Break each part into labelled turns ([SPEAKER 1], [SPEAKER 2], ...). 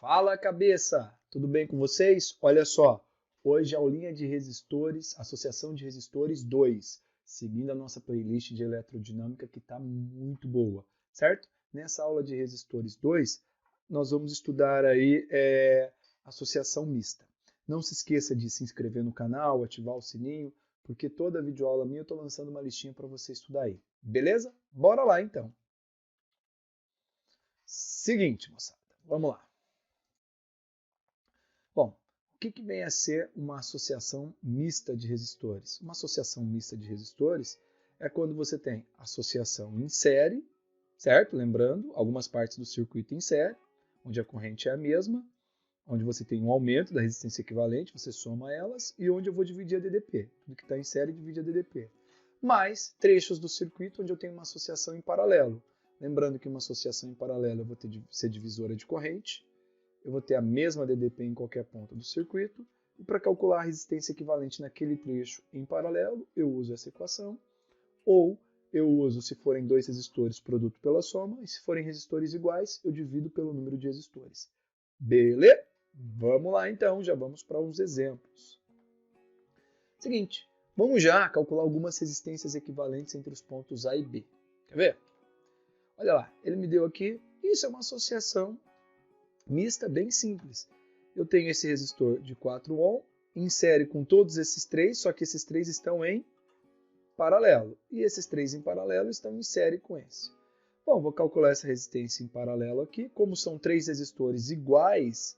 [SPEAKER 1] Fala, cabeça! Tudo bem com vocês? Olha só, hoje a aulinha de resistores, Associação de Resistores 2, seguindo a nossa playlist de eletrodinâmica que está muito boa, certo? Nessa aula de resistores 2, nós vamos estudar aí associação mista. Não se esqueça de se inscrever no canal, ativar o sininho, porque toda videoaula minha eu estou lançando uma listinha para você estudar aí, beleza? Bora lá então! Seguinte, moçada, vamos lá. Bom, o que vem a ser uma associação mista de resistores? Uma associação mista de resistores é quando você tem associação em série, certo? Lembrando, algumas partes do circuito em série, onde a corrente é a mesma, onde você tem um aumento da resistência equivalente, você soma elas, e onde eu vou dividir a DDP. Tudo que está em série divide a DDP. Mais trechos do circuito onde eu tenho uma associação em paralelo. Lembrando que uma associação em paralelo eu vou ser divisora de corrente, eu vou ter a mesma DDP em qualquer ponto do circuito, e para calcular a resistência equivalente naquele trecho em paralelo, eu uso essa equação, ou eu uso, se forem dois resistores, produto pela soma, e se forem resistores iguais, eu divido pelo número de resistores. Beleza? Vamos lá então, já vamos para uns exemplos. Seguinte, vamos já calcular algumas resistências equivalentes entre os pontos A e B. Quer ver? Olha lá, ele me deu aqui, isso é uma associação mista bem simples. Eu tenho esse resistor de 4 ohm em série com todos esses três, só que esses três estão em paralelo. E esses três em paralelo estão em série com esse. Bom, vou calcular essa resistência em paralelo aqui. Como são três resistores iguais,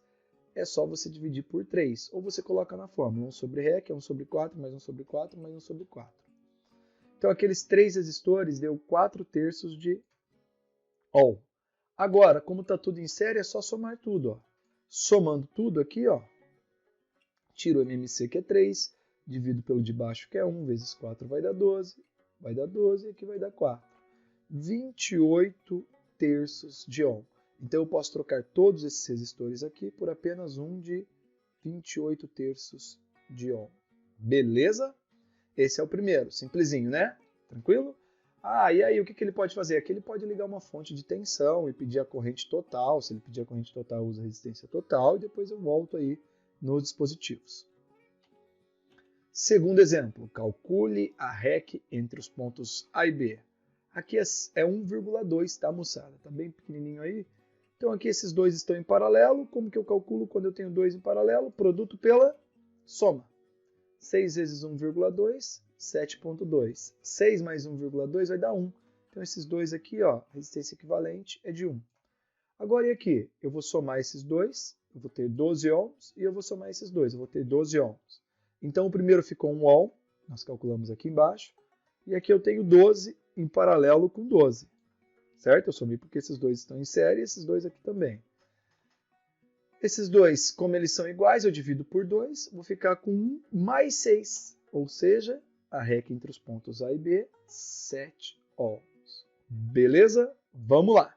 [SPEAKER 1] é só você dividir por 3. Ou você coloca na fórmula 1 sobre Ré, que é 1 sobre 4, mais 1 sobre 4, mais 1 sobre 4. Então, aqueles três resistores deu 4/3 de ohm. Agora, como está tudo em série, é só somar tudo. Ó. Somando tudo aqui, ó, tiro o MMC, que é 3, divido pelo de baixo, que é 1, vezes 4 vai dar 12, e aqui vai dar 4. 28/3 de ohm. Então, eu posso trocar todos esses resistores aqui por apenas um de 28/3 de ohm. Beleza? Esse é o primeiro, simplesinho, né? Tranquilo? Ah, e aí o que ele pode fazer? Aqui ele pode ligar uma fonte de tensão e pedir a corrente total. Se ele pedir a corrente total, eu uso a resistência total e depois eu volto aí nos dispositivos. Segundo exemplo, calcule a REC entre os pontos A e B. Aqui é 1,2, tá, moçada? Tá bem pequenininho aí. Então aqui esses dois estão em paralelo. Como que eu calculo quando eu tenho dois em paralelo? Produto pela soma. 6 vezes 1,2, 7,2. 6 mais 1,2 vai dar 1. Então, esses dois aqui, ó, a resistência equivalente é de 1. Agora, e aqui? Eu vou somar esses dois, eu vou ter 12 ohms, e eu vou somar esses dois, eu vou ter 12 ohms. Então, o primeiro ficou 1 ohm, nós calculamos aqui embaixo, e aqui eu tenho 12 em paralelo com 12. Certo? Eu somei porque esses dois estão em série, e esses dois aqui também. Esses dois, como eles são iguais, eu divido por 2, vou ficar com 1 mais 6, ou seja, a REC entre os pontos A e B, 7 ohms. Beleza? Vamos lá.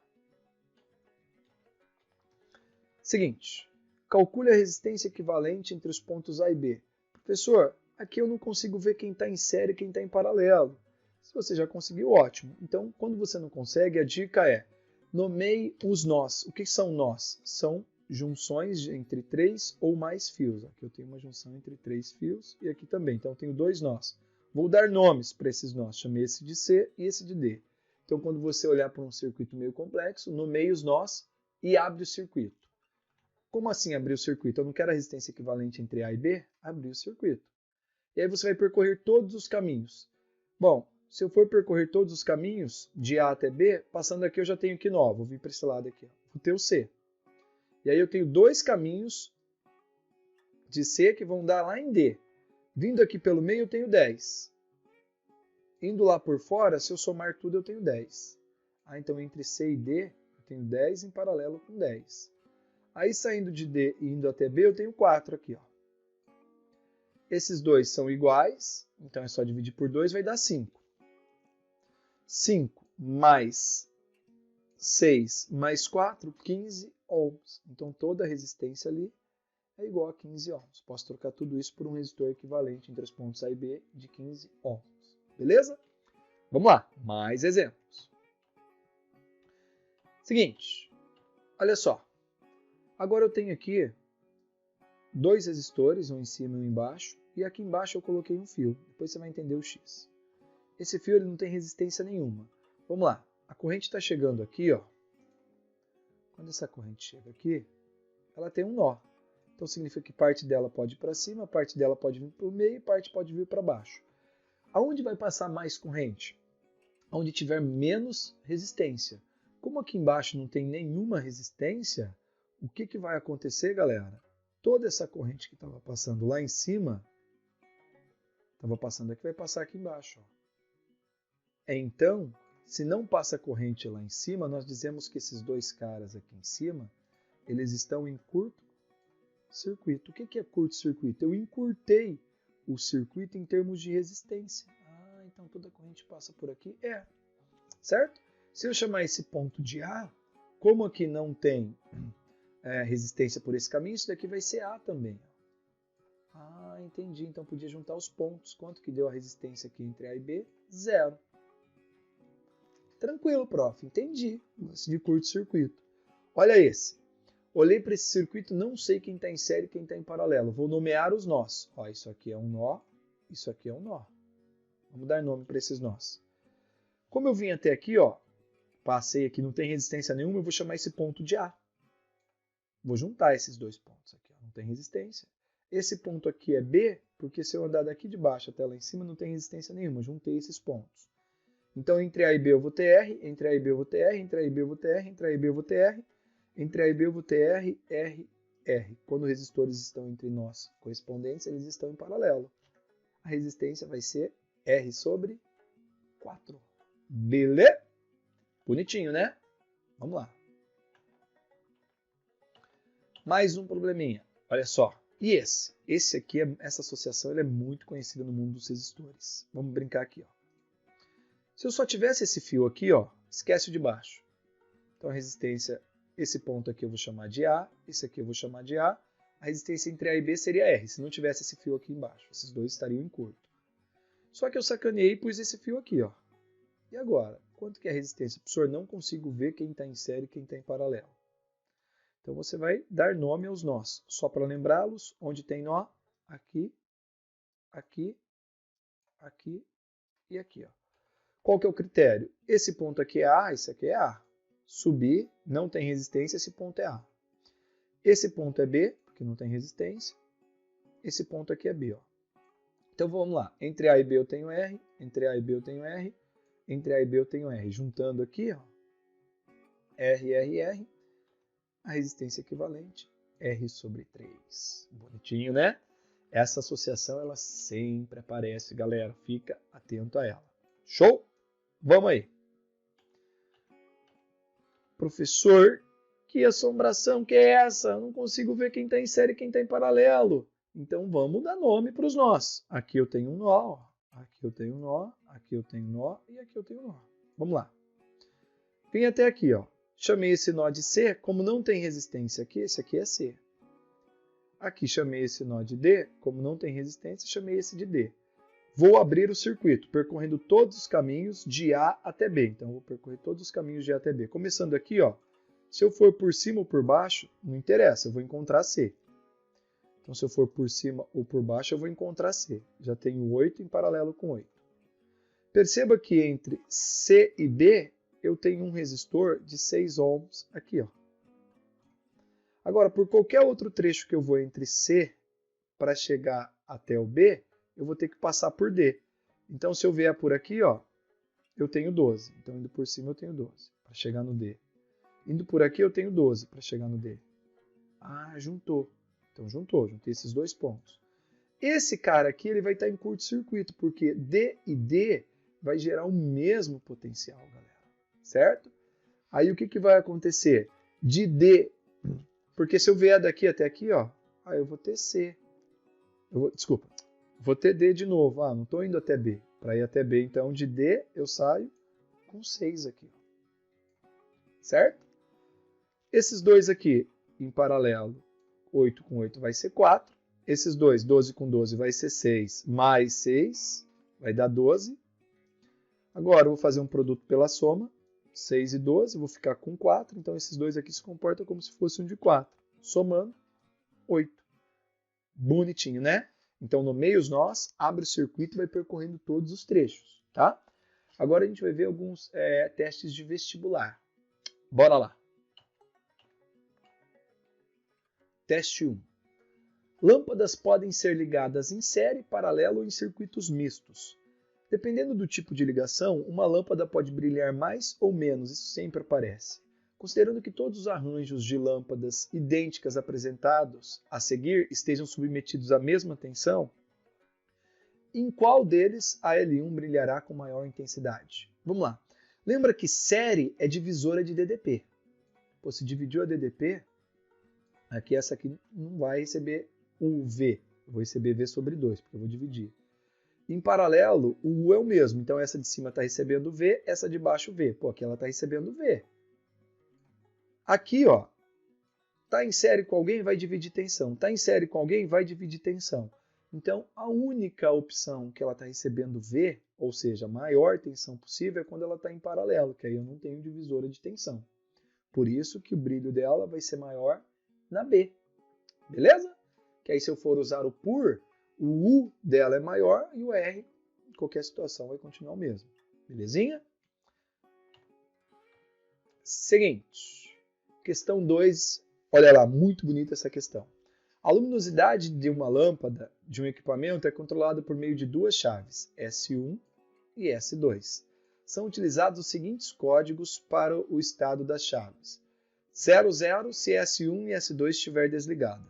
[SPEAKER 1] Seguinte, calcule a resistência equivalente entre os pontos A e B. Professor, aqui eu não consigo ver quem está em série e quem está em paralelo. Se você já conseguiu, ótimo. Então, quando você não consegue, a dica é nomeie os nós. O que são nós? São junções entre 3 ou mais fios. Aqui eu tenho uma junção entre 3 fios e aqui também. Então, eu tenho dois nós. Vou dar nomes para esses nós. Chamei esse de C e esse de D. Então, quando você olhar para um circuito meio complexo, nomeie os nós e abre o circuito. Como assim abrir o circuito? Eu não quero a resistência equivalente entre A e B? Abrir o circuito. E aí você vai percorrer todos os caminhos. Bom, se eu for percorrer todos os caminhos, de A até B, passando aqui eu já tenho que nó. Vou vir para esse lado aqui. Ó. Vou ter o C. E aí eu tenho dois caminhos de C que vão dar lá em D. Vindo aqui pelo meio eu tenho 10. Indo lá por fora, se eu somar tudo eu tenho 10. Ah, então entre C e D eu tenho 10 em paralelo com 10. Aí saindo de D e indo até B eu tenho 4 aqui. Ó. Esses dois são iguais, então é só dividir por 2, vai dar 5. 5 mais 6 mais 4, 15 ohms. Então toda a resistência ali é igual a 15 ohms. Posso trocar tudo isso por um resistor equivalente entre os pontos A e B de 15 ohms. Beleza? Vamos lá, mais exemplos. Seguinte, olha só. Agora eu tenho aqui 2 resistores, um em cima e um embaixo, e aqui embaixo eu coloquei um fio. Depois você vai entender o X. Esse fio ele não tem resistência nenhuma. Vamos lá. A corrente está chegando aqui, ó. Quando essa corrente chega aqui, ela tem um nó. Então significa que parte dela pode ir para cima, parte dela pode vir para o meio e parte pode vir para baixo. Aonde vai passar mais corrente? Onde tiver menos resistência. Como aqui embaixo não tem nenhuma resistência, o que vai acontecer, galera? Toda essa corrente que estava passando lá em cima, estava passando aqui, vai passar aqui embaixo. Ó. Então, se não passa corrente lá em cima, nós dizemos que esses 2 caras aqui em cima, eles estão em curto-circuito. O que é curto-circuito? Eu encurtei o circuito em termos de resistência. Ah, então toda a corrente passa por aqui? É. Certo? Se eu chamar esse ponto de A, como aqui não tem resistência por esse caminho, isso daqui vai ser A também. Ah, entendi. Então podia juntar os pontos. Quanto que deu a resistência aqui entre A e B? 0. Tranquilo, prof. Entendi. Lance de curto-circuito. Olha esse. Olhei para esse circuito, não sei quem está em série e quem está em paralelo. Vou nomear os nós. Ó, isso aqui é um nó, isso aqui é um nó. Vamos dar nome para esses nós. Como eu vim até aqui, ó, passei aqui, não tem resistência nenhuma, eu vou chamar esse ponto de A. Vou juntar esses 2 pontos aqui, ó, não tem resistência. Esse ponto aqui é B, porque se eu andar daqui de baixo até lá em cima, não tem resistência nenhuma. Juntei esses pontos. Então, entre A e B eu vou ter R, entre A e B eu vou ter R, entre A e B eu vou ter R, entre A e B eu vou ter R, entre A e B eu vou ter R, R, R. Quando os resistores estão entre nós correspondentes, eles estão em paralelo. A resistência vai ser R sobre 4. Beleza? Bonitinho, né? Vamos lá. Mais um probleminha. Olha só. E esse? Esse aqui, essa associação é muito conhecida no mundo dos resistores. Vamos brincar aqui, ó. Se eu só tivesse esse fio aqui, ó, esquece o de baixo. Então a resistência, esse ponto aqui eu vou chamar de A, esse aqui eu vou chamar de A. A resistência entre A e B seria R, se não tivesse esse fio aqui embaixo. Esses dois estariam em curto. Só que eu sacaneei e pus esse fio aqui, ó. E agora? Quanto que é a resistência? Professor, não consigo ver quem está em série e quem está em paralelo. Então você vai dar nome aos nós. Só para lembrá-los, onde tem nó? Aqui, aqui, aqui e aqui, ó. Qual que é o critério? Esse ponto aqui é A, esse aqui é A. Subir, não tem resistência, esse ponto é A. Esse ponto é B, porque não tem resistência. Esse ponto aqui é B, ó. Então vamos lá. Entre A e B eu tenho R, entre A e B eu tenho R, entre A e B eu tenho R. Juntando aqui, ó, R, R, R, a resistência equivalente, R sobre 3. Bonitinho, né? Essa associação, ela sempre aparece, galera. Fica atento a ela. Show? Vamos aí. Professor, que assombração que é essa? Eu não consigo ver quem está em série e quem está em paralelo. Então vamos dar nome para os nós. Aqui eu tenho um nó, aqui eu tenho um nó, aqui eu tenho um nó e aqui eu tenho um nó. Vamos lá. Vim até aqui, ó. Chamei esse nó de C, como não tem resistência aqui, esse aqui é C. Aqui chamei esse nó de D, como não tem resistência, chamei esse de D. Vou abrir o circuito, percorrendo todos os caminhos de A até B. Então, eu vou percorrer todos os caminhos de A até B. Começando aqui, ó, se eu for por cima ou por baixo, não interessa, eu vou encontrar C. Então, se eu for por cima ou por baixo, eu vou encontrar C. Já tenho 8 em paralelo com 8. Perceba que entre C e B, eu tenho um resistor de 6 ohms aqui, ó. Agora, por qualquer outro trecho que eu vou entre C para chegar até o B, eu vou ter que passar por D. Então, se eu vier por aqui, ó, eu tenho 12. Então, indo por cima, eu tenho 12 para chegar no D. Indo por aqui, eu tenho 12 para chegar no D. Ah, juntou. Então, juntei esses 2 pontos. Esse cara aqui, ele vai estar em curto-circuito, porque D e D vai gerar o mesmo potencial, galera. Certo? Aí, o que vai acontecer? De D, porque se eu vier daqui até aqui, ó, aí eu vou ter C. Desculpa. Vou ter D de novo. Ah, não estou indo até B. Para ir até B, então, de D, eu saio com 6 aqui. Certo? Esses dois aqui, em paralelo, 8 com 8 vai ser 4. Esses dois, 12 com 12, vai ser 6. Mais 6, vai dar 12. Agora, eu vou fazer um produto pela soma. 6 e 12, vou ficar com 4. Então, esses dois aqui se comportam como se fosse um de 4. somando 8. Bonitinho, né? Então, nomeia os nós, abre o circuito e vai percorrendo todos os trechos, tá? Agora a gente vai ver alguns testes de vestibular. Bora lá. Teste 1. Lâmpadas podem ser ligadas em série, paralelo ou em circuitos mistos. Dependendo do tipo de ligação, uma lâmpada pode brilhar mais ou menos, isso sempre aparece. Considerando que todos os arranjos de lâmpadas idênticas apresentados a seguir estejam submetidos à mesma tensão, em qual deles a L1 brilhará com maior intensidade? Vamos lá. Lembra que série é divisora de DDP. Pô, se dividiu a DDP, aqui essa aqui não vai receber o V. Eu vou receber V sobre 2, porque eu vou dividir. Em paralelo, o U é o mesmo. Então, essa de cima está recebendo V, essa de baixo V. Pô, aqui ela está recebendo V. Aqui, ó, está em série com alguém, vai dividir tensão. Está em série com alguém, vai dividir tensão. Então, a única opção que ela está recebendo V, ou seja, a maior tensão possível, é quando ela está em paralelo, que aí eu não tenho divisora de tensão. Por isso que o brilho dela vai ser maior na B. Beleza? Que aí se eu for usar o por, o U dela é maior e o R, em qualquer situação, vai continuar o mesmo. Belezinha? Seguinte. Questão 2. Olha lá, muito bonita essa questão. A luminosidade de uma lâmpada de um equipamento é controlada por meio de duas chaves, S1 e S2. São utilizados os seguintes códigos para o estado das chaves. 00 se S1 e S2 estiver desligada.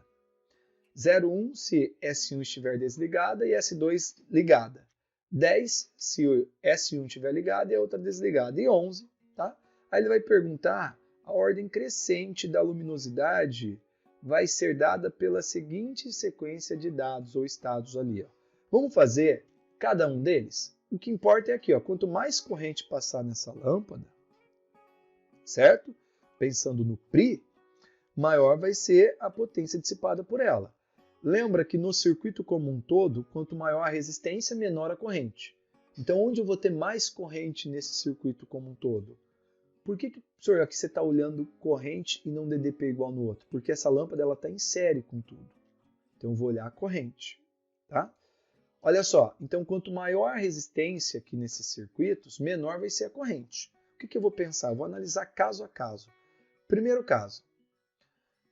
[SPEAKER 1] 01 se S1 estiver desligada e S2 ligada. 10 se o S1 estiver ligado e a outra desligada. E 11, tá? Aí ele vai perguntar a ordem crescente da luminosidade vai ser dada pela seguinte sequência de dados ou estados ali. Ó. Vamos fazer cada um deles? O que importa é aqui, ó, quanto mais corrente passar nessa lâmpada, certo? Pensando no PRI, maior vai ser a potência dissipada por ela. Lembra que no circuito como um todo, quanto maior a resistência, menor a corrente. Então, onde eu vou ter mais corrente nesse circuito como um todo? Por que, professor, aqui você está olhando corrente e não DDP igual no outro? Porque essa lâmpada está em série com tudo. Então, eu vou olhar a corrente. Tá? Olha só, então quanto maior a resistência aqui nesses circuitos, menor vai ser a corrente. O que eu vou pensar? Eu vou analisar caso a caso. Primeiro caso,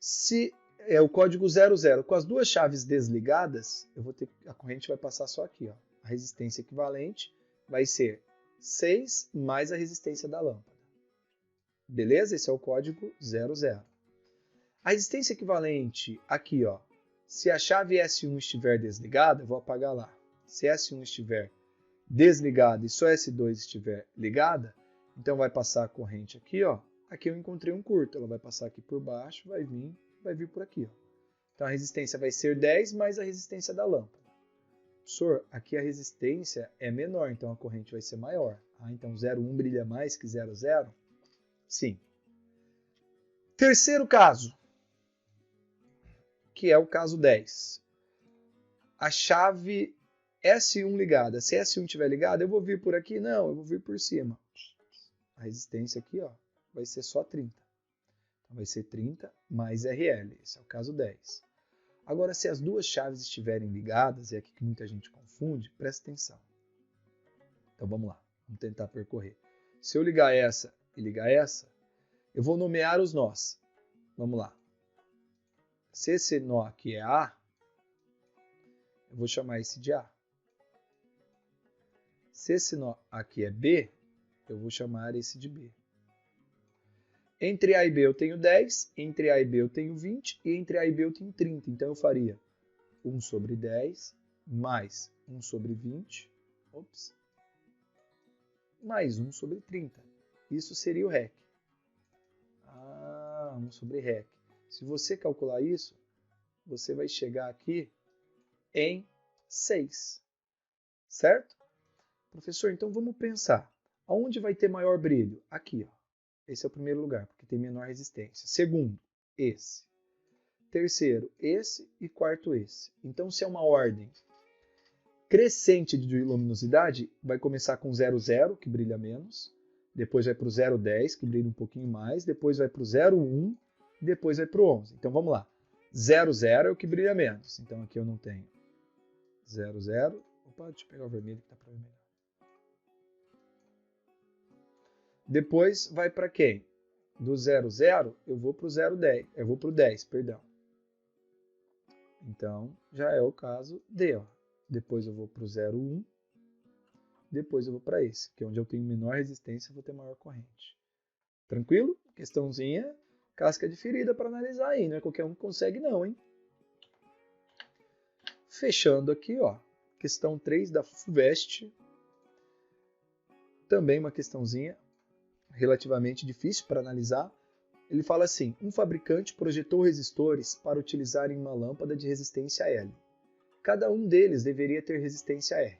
[SPEAKER 1] se é o código 00, com as duas chaves desligadas, a corrente vai passar só aqui. Ó. A resistência equivalente vai ser 6 mais a resistência da lâmpada. Beleza? Esse é o código 00. A resistência equivalente aqui, ó, se a chave S1 estiver desligada, eu vou apagar lá. Se S1 estiver desligada e só S2 estiver ligada, então vai passar a corrente aqui, ó. Aqui eu encontrei um curto, ela vai passar aqui por baixo, vai vir por aqui, ó. Então a resistência vai ser 10 mais a resistência da lâmpada. Professor, aqui a resistência é menor, então a corrente vai ser maior. Ah, então 0,1 brilha mais que 0,0? Sim. Terceiro caso, que é o caso 10. A chave S1 ligada. Se S1 estiver ligada, eu vou vir por aqui? Não, eu vou vir por cima. A resistência aqui, ó, vai ser só 30. Então vai ser 30 mais RL. Esse é o caso 10. Agora, se as duas chaves estiverem ligadas, é aqui que muita gente confunde, presta atenção. Então vamos lá, vamos tentar percorrer. Se eu ligar essa e ligar essa, eu vou nomear os nós. Vamos lá. Se esse nó aqui é A, eu vou chamar esse de A. Se esse nó aqui é B, eu vou chamar esse de B. Entre A e B eu tenho 10, entre A e B eu tenho 20, e entre A e B eu tenho 30. Então eu faria 1 sobre 10, mais 1 sobre 20, mais 1 sobre 30. Isso seria o REC. 1 sobre REC. Se você calcular isso, você vai chegar aqui em 6. Certo? Professor, então vamos pensar. Aonde vai ter maior brilho? Aqui, ó. Esse é o primeiro lugar, porque tem menor resistência. Segundo, esse. Terceiro, esse. E quarto, esse. Então, se é uma ordem crescente de luminosidade, vai começar com 0,0, que brilha menos. Depois vai para o 0,10, que brilha um pouquinho mais. Depois vai para o 0,1, depois vai para o 11. Então vamos lá. 0, 0 é o que brilha menos. Então aqui eu não tenho 0, 0. Opa, deixa eu pegar o vermelho que está para ver melhor. Depois vai para quem? Do 0, 0, eu vou para o 0, 10. Eu vou para o 10, perdão. Então, já é o caso D. Ó. Depois eu vou para o 0, 1. Depois eu vou para esse, que é onde eu tenho menor resistência, eu vou ter maior corrente. Tranquilo? Questãozinha, casca de ferida para analisar aí. Não é qualquer um que consegue não, hein? Fechando aqui, ó. Questão 3 da FUVEST. Também uma questãozinha relativamente difícil para analisar. Ele fala assim: um fabricante projetou resistores para utilizar em uma lâmpada de resistência L. Cada um deles deveria ter resistência R.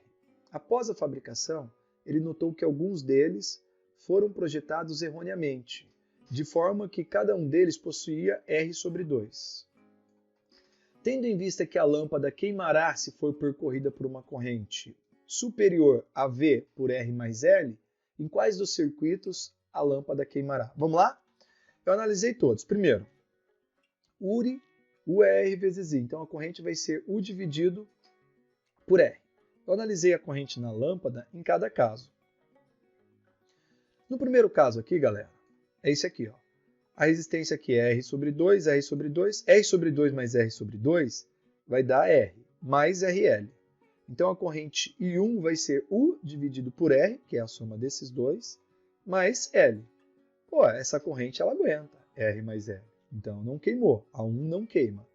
[SPEAKER 1] Após a fabricação, ele notou que alguns deles foram projetados erroneamente, de forma que cada um deles possuía R sobre 2. Tendo em vista que a lâmpada queimará se for percorrida por uma corrente superior a V por R mais L, em quais dos circuitos a lâmpada queimará? Vamos lá? Eu analisei todos. Primeiro, URI, U é R vezes I. Então a corrente vai ser U dividido por R. Eu analisei a corrente na lâmpada em cada caso. No primeiro caso aqui, galera, é esse aqui. Ó. A resistência aqui é R sobre 2, R sobre 2. R sobre 2 mais R sobre 2 vai dar R, mais RL. Então a corrente I1 vai ser U dividido por R, que é a soma desses dois, mais L. Pô, essa corrente ela aguenta, R mais L. Então não queimou, a 1 não queima.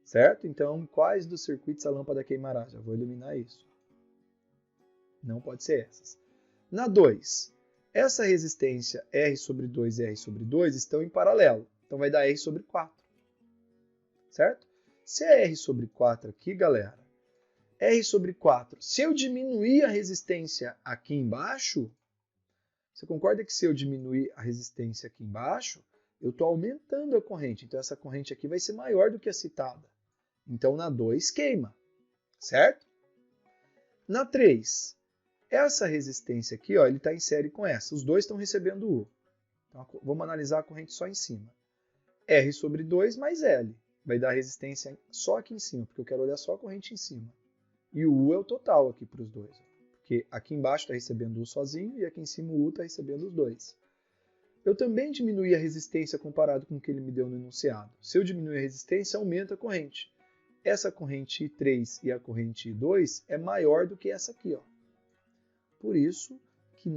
[SPEAKER 1] Certo? Então quais dos circuitos a lâmpada queimará? Já vou eliminar isso. Não pode ser essas. Na 2, essa resistência R sobre 2 e R sobre 2 estão em paralelo. Então vai dar R sobre 4. Certo? Se é R sobre 4 aqui, galera, R sobre 4, se eu diminuir a resistência aqui embaixo, você concorda que se eu diminuir a resistência aqui embaixo, eu estou aumentando a corrente. Então essa corrente aqui vai ser maior do que a citada. Então na 2 queima. Certo? Na 3, essa resistência aqui, ó, ele está em série com essa. Os dois estão recebendo U. Então, vamos analisar a corrente só em cima. R sobre 2 mais L. Vai dar resistência só aqui em cima, porque eu quero olhar só a corrente em cima. E o U é o total aqui para os dois. Porque aqui embaixo está recebendo U sozinho e aqui em cima o U está recebendo os dois. Eu também diminuí a resistência comparado com o que ele me deu no enunciado. Se eu diminuir a resistência, aumenta a corrente. Essa corrente I3 e a corrente I2 é maior do que essa aqui, ó. Por isso que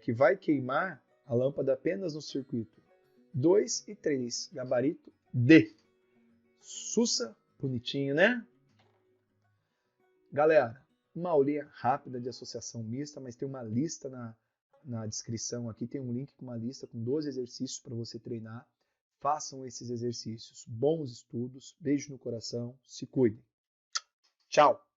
[SPEAKER 1] que vai queimar a lâmpada apenas no circuito 2 e 3, gabarito D. Sussa, bonitinho, né? Galera, uma aulinha rápida de associação mista, mas tem uma lista na descrição aqui, tem um link com uma lista com 12 exercícios para você treinar. Façam esses exercícios. Bons estudos, beijo no coração, se cuidem. Tchau!